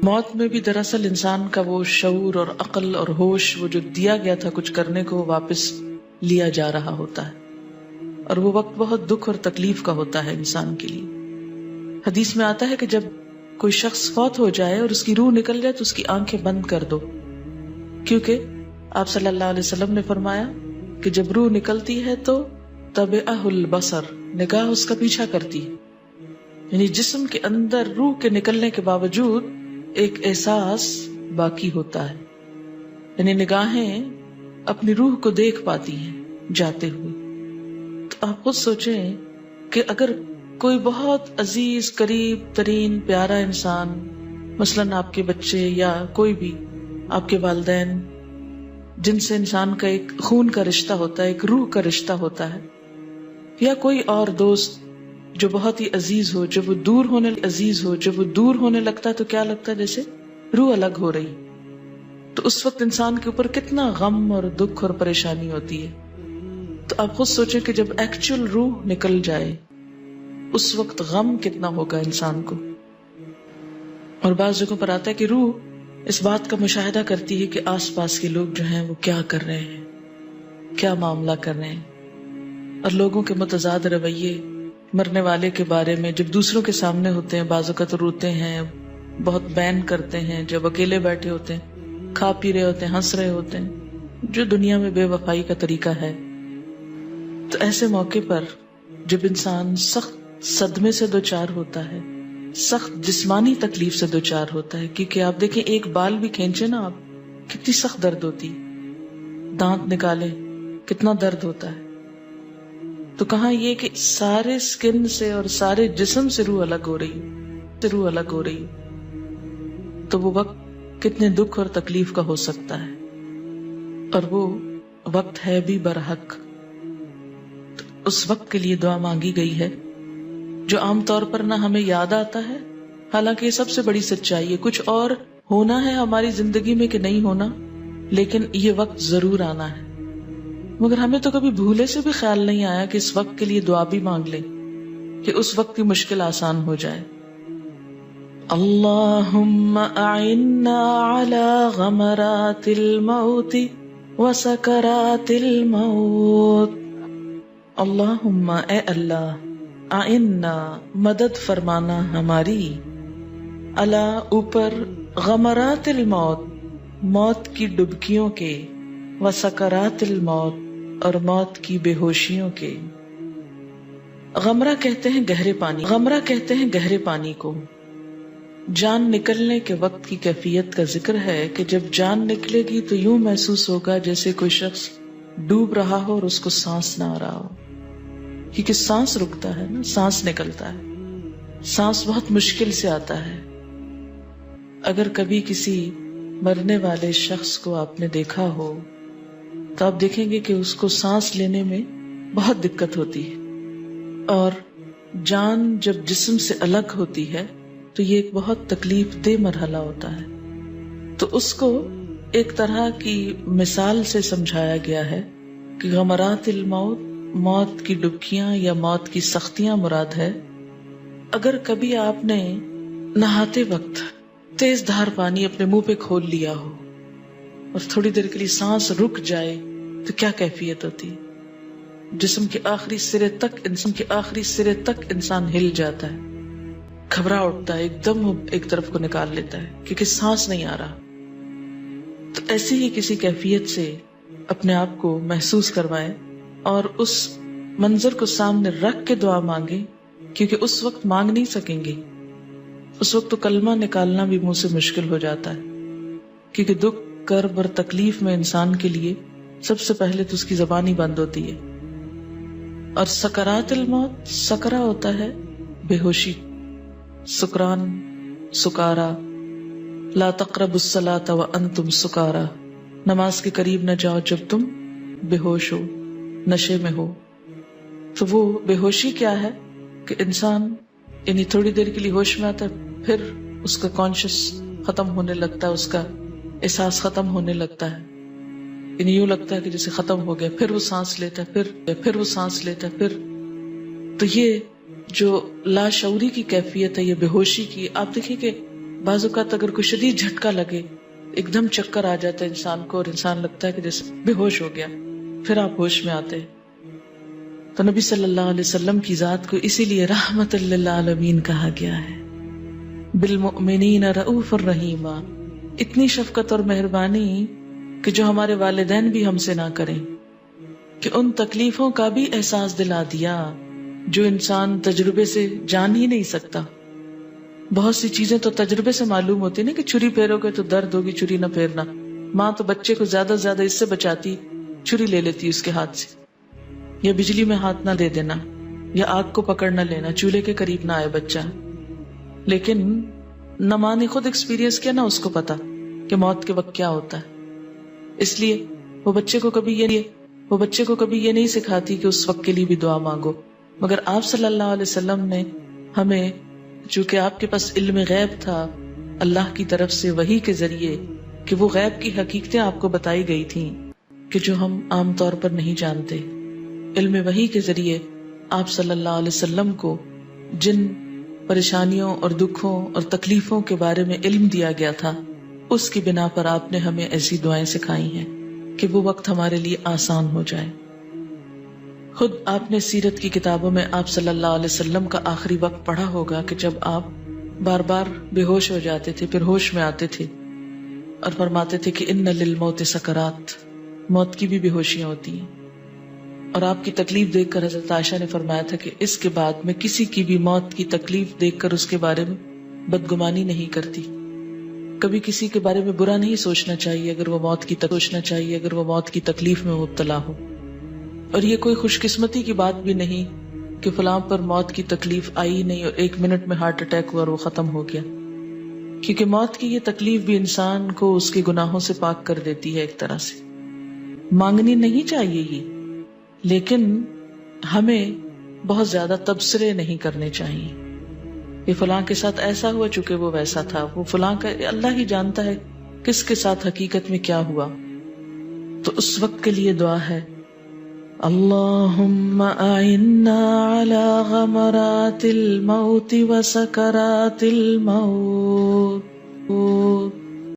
موت میں بھی دراصل انسان کا وہ شعور اور عقل اور ہوش، وہ جو دیا گیا تھا کچھ کرنے کو، واپس لیا جا رہا ہوتا ہے، اور وہ وقت بہت دکھ اور تکلیف کا ہوتا ہے انسان کے لیے۔ حدیث میں آتا ہے کہ جب کوئی شخص فوت ہو جائے اور اس کی روح نکل جائے تو اس کی آنکھیں بند کر دو، کیونکہ آپ صلی اللہ علیہ وسلم نے فرمایا کہ جب روح نکلتی ہے تو تبعہ البصر، نگاہ اس کا پیچھا کرتی ہے، یعنی جسم کے اندر روح کے نکلنے کے باوجود ایک احساس باقی ہوتا ہے، یعنی نگاہیں اپنی روح کو دیکھ پاتی ہیں جاتے ہوئے۔ تو آپ خود سوچیں کہ اگر کوئی بہت عزیز، قریب ترین، پیارا انسان، مثلاً آپ کے بچے یا کوئی بھی آپ کے والدین، جن سے انسان کا ایک خون کا رشتہ ہوتا ہے، ایک روح کا رشتہ ہوتا ہے، یا کوئی اور دوست جو بہت ہی عزیز ہو، جب وہ دور ہونے لگتا ہے تو کیا لگتا ہے؟ جیسے روح الگ ہو رہی۔ تو اس وقت انسان کے اوپر کتنا غم اور دکھ اور پریشانی ہوتی ہے۔ تو آپ خود سوچیں کہ جب ایکچوئل روح نکل جائے اس وقت غم کتنا ہوگا انسان کو۔ اور بعض جگہوں پر آتا ہے کہ روح اس بات کا مشاہدہ کرتی ہے کہ آس پاس کے لوگ جو ہیں وہ کیا کر رہے ہیں، کیا معاملہ کر رہے ہیں، اور لوگوں کے متضاد رویے مرنے والے کے بارے میں جب دوسروں کے سامنے ہوتے ہیں بعض اوقات روتے ہیں، بہت بین کرتے ہیں، جب اکیلے بیٹھے ہوتے ہیں، کھا پی رہے ہوتے ہیں، ہنس رہے ہوتے ہیں، جو دنیا میں بے وفائی کا طریقہ ہے۔ تو ایسے موقع پر جب انسان سخت صدمے سے دوچار ہوتا ہے، سخت جسمانی تکلیف سے دوچار ہوتا ہے، کیونکہ آپ دیکھیں ایک بال بھی کھینچے نا آپ، کتنی سخت درد ہوتی، دانت نکالے کتنا درد ہوتا ہے۔ تو کہاں یہ کہ سارے سکن سے اور سارے جسم سے روح الگ ہو رہی، تو وہ وقت کتنے دکھ اور تکلیف کا ہو سکتا ہے، اور وہ وقت ہے بھی برحق۔ تو اس وقت کے لیے دعا مانگی گئی ہے جو عام طور پر نہ ہمیں یاد آتا ہے، حالانکہ یہ سب سے بڑی سچائی ہے، کچھ اور ہونا ہے ہماری زندگی میں کہ نہیں ہونا، لیکن یہ وقت ضرور آنا ہے، مگر ہمیں تو کبھی بھولے سے بھی خیال نہیں آیا کہ اس وقت کے لیے دعا بھی مانگ لیں کہ اس وقت کی مشکل آسان ہو جائے۔ اللہم اعنّا علی غمرات الموت وسکرات الموت، اللہم اے اللہ، اعنّا مدد فرمانا ہماری، علی اوپر، غمرات الموت موت کی ڈبکیوں کے، وسکرات الموت اور موت کی بے ہوشیوں کے۔ غمرہ کہتے ہیں گہرے پانی کو۔ جان نکلنے کے وقت کی کیفیت کا ذکر ہے کہ جب جان نکلے گی تو یوں محسوس ہوگا جیسے کوئی شخص ڈوب رہا ہو اور اس کو سانس نہ آ رہا ہو، کیونکہ سانس رکتا ہے نا، سانس نکلتا ہے، سانس بہت مشکل سے آتا ہے۔ اگر کبھی کسی مرنے والے شخص کو آپ نے دیکھا ہو تو آپ دیکھیں گے کہ اس کو سانس لینے میں بہت دقت ہوتی ہے، اور جان جب جسم سے الگ ہوتی ہے تو یہ ایک بہت تکلیف دہ مرحلہ ہوتا ہے۔ تو اس کو ایک طرح کی مثال سے سمجھایا گیا ہے کہ غمرات الموت موت کی ڈبکیاں یا موت کی سختیاں مراد ہے۔ اگر کبھی آپ نے نہاتے وقت تیز دھار پانی اپنے منہ پہ کھول لیا ہو اور تھوڑی دیر کے لیے سانس رک جائے تو کیا کیفیت ہوتی؟ جسم کے آخری سرے تک انسان ہل جاتا ہے، گھبرا اٹھتا ہے، ایک دم ایک طرف کو نکال لیتا ہے کیونکہ سانس نہیں آ رہا۔ تو ایسی ہی کسی کیفیت سے اپنے آپ کو محسوس کروائیں اور اس منظر کو سامنے رکھ کے دعا مانگیں، کیونکہ اس وقت مانگ نہیں سکیں گے، اس وقت تو کلمہ نکالنا بھی منہ سے مشکل ہو جاتا ہے، کیونکہ دکھ، کرب اور تکلیف میں انسان کے لیے سب سے پہلے تو اس کی زبان ہی بند ہوتی ہے۔ اور سکرات الموت، سکرا ہوتا ہے بے ہوشی، سکران، سکارا، لا تقربوا الصلاۃ وانتم سکارا، نماز کے قریب نہ جاؤ جب تم بے ہوش ہو، نشے میں ہو۔ تو وہ بے ہوشی کیا ہے کہ انسان یعنی تھوڑی دیر کے لیے ہوش میں آتا ہے، پھر اس کا کانشس ختم ہونے لگتا ہے، اس کا احساس ختم ہونے لگتا ہے، یعنی یوں لگتا ہے کہ جیسے ختم ہو گیا، پھر وہ سانس لیتا ہے، پھر وہ سانس لیتا ہے، پھر۔ تو یہ جو لاشعوری کی کیفیت ہے، یہ بے ہوشی کی، آپ دیکھیں کہ بعض اوقات اگر کوئی شدید جھٹکا لگے، ایک دم چکر آ جاتا ہے انسان کو اور انسان لگتا ہے کہ جیسے بے ہوش ہو گیا، پھر آپ ہوش میں آتے ہیں. تو نبی صلی اللہ علیہ وسلم کی ذات کو اسی لیے رحمت للعالمین کہا گیا ہے. بالمؤمنین رؤوف الرحیم، اتنی شفقت اور مہربانی کہ جو ہمارے والدین بھی ہم سے نہ کریں، کہ ان تکلیفوں کا بھی احساس دلا دیا جو انسان تجربے سے جان ہی نہیں سکتا. بہت سی چیزیں تو تجربے سے معلوم ہوتی نا، کہ چھری پھیرو گے تو درد ہوگی، چھری نہ پھیرنا. ماں تو بچے کو زیادہ سے زیادہ اس سے بچاتی، چھری لے لیتی اس کے ہاتھ سے، یا بجلی میں ہاتھ نہ دے دینا، یا آگ کو پکڑ نہ لینا، چولہے کے قریب نہ آئے بچہ. لیکن نہ ماں نے خود ایکسپیرینس کیا، نہ اس کو پتا کہ موت کے وقت کیا ہوتا ہے. اس لیے وہ بچے کو کبھی یہ نہیں سکھاتی کہ اس وقت کے لیے بھی دعا مانگو. مگر آپ صلی اللہ علیہ وسلم نے ہمیں، چونکہ آپ کے پاس علم غیب تھا اللہ کی طرف سے وحی کے ذریعے، کہ وہ غیب کی حقیقتیں آپ کو بتائی گئی تھیں کہ جو ہم عام طور پر نہیں جانتے. علم وحی کے ذریعے آپ صلی اللہ علیہ وسلم کو جن پریشانیوں اور دکھوں اور تکلیفوں کے بارے میں علم دیا گیا تھا، اس کی بنا پر آپ نے ہمیں ایسی دعائیں سکھائی ہیں کہ وہ وقت ہمارے لیے آسان ہو جائے. خود آپ نے سیرت کی کتابوں میں آپ صلی اللہ علیہ وسلم کا آخری وقت پڑھا ہوگا کہ جب آپ بار بار بے ہوش ہو جاتے تھے، پھر ہوش میں آتے تھے اور فرماتے تھے کہ ان للموت سکرات، موت کی بھی بے ہوشیاں ہوتی ہیں. اور آپ کی تکلیف دیکھ کر حضرت عائشہ نے فرمایا تھا کہ اس کے بعد میں کسی کی بھی موت کی تکلیف دیکھ کر اس کے بارے میں بدگمانی نہیں کرتی. کبھی کسی کے بارے میں برا نہیں سوچنا چاہیے اگر وہ موت کی تکلیف میں مبتلا ہو. اور یہ کوئی خوش قسمتی کی بات بھی نہیں کہ فلاں پر موت کی تکلیف آئی نہیں اور 1 منٹ میں ہارٹ اٹیک ہوا اور وہ ختم ہو گیا. کیونکہ موت کی یہ تکلیف بھی انسان کو اس کے گناہوں سے پاک کر دیتی ہے. ایک طرح سے مانگنی نہیں چاہیے یہ، لیکن ہمیں بہت زیادہ تبصرے نہیں کرنے چاہیے. یہ فلاں کے ساتھ ایسا ہوا چونکہ وہ ویسا تھا، وہ فلاں کا اللہ ہی جانتا ہے کس کے ساتھ حقیقت میں کیا ہوا. تو اس وقت کے لیے دعا ہے، اللہم اعنا علی غمرات الموت وسکرات الموت